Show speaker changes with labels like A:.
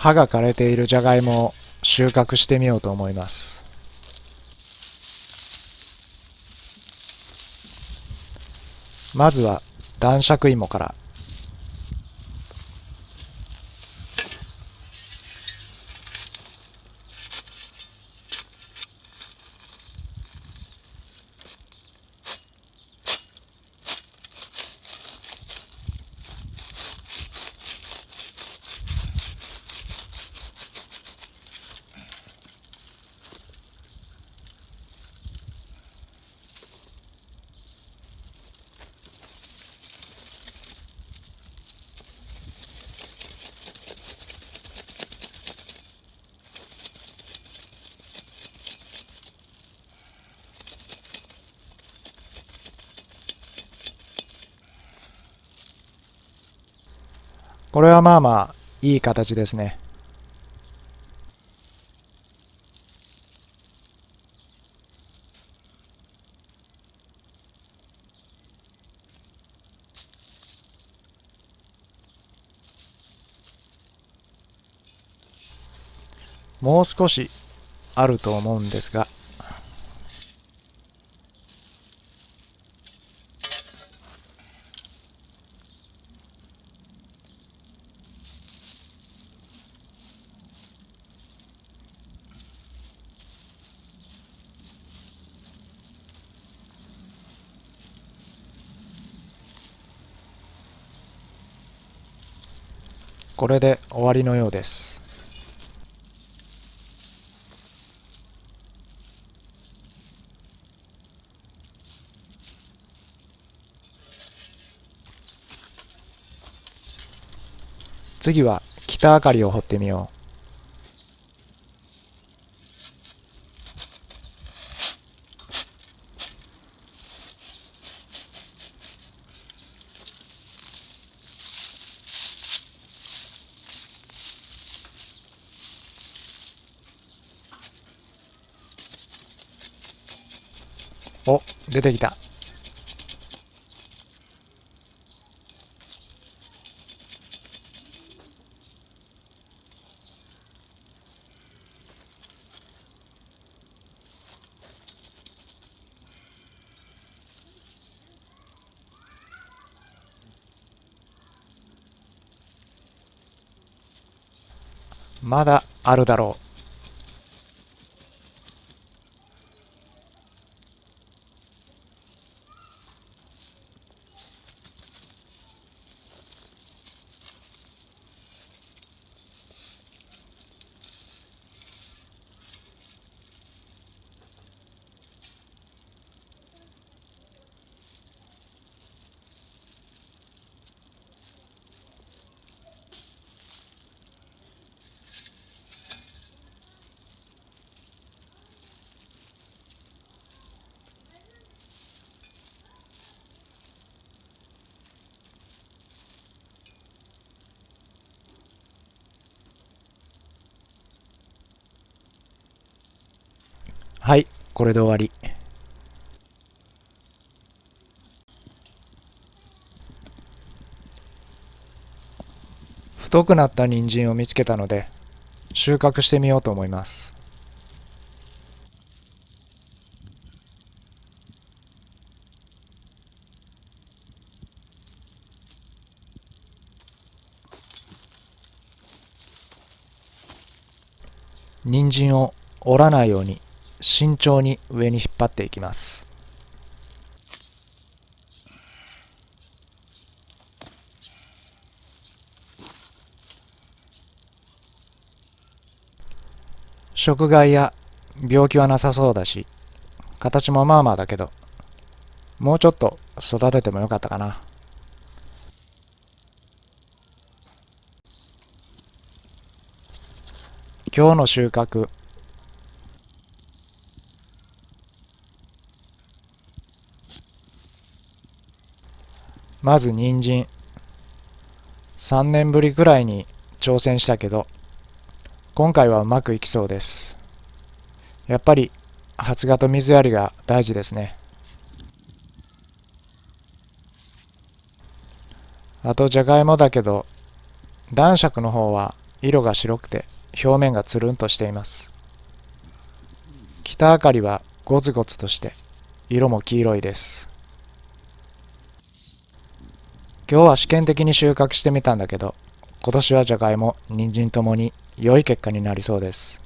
A: 葉が枯れているじゃがいもを収穫してみようと思います。まずは男爵芋から。これはまあまあいい形ですね。もう少しあると思うんですが、これで終わりのようです。次は北あかりを掘ってみよう。お、出てきた。まだあるだろう。はい、これで終わり。太くなった人参を見つけたので収穫してみようと思います。人参を折らないように慎重に上に引っ張っていきます。食害や病気はなさそうだし、形もまあまあだけど、もうちょっと育ててもよかったかな。今日の収穫、まず人参。3年ぶりくらいに挑戦したけど、今回はうまくいきそうです。やっぱり発芽と水やりが大事ですね。あとじゃがいもだけど、男爵の方は色が白くて表面がつるんとしています。北あかりはゴツゴツとして色も黄色いです。今日は試験的に収穫してみたんだけど、今年はじゃがいも、人参ともに良い結果になりそうです。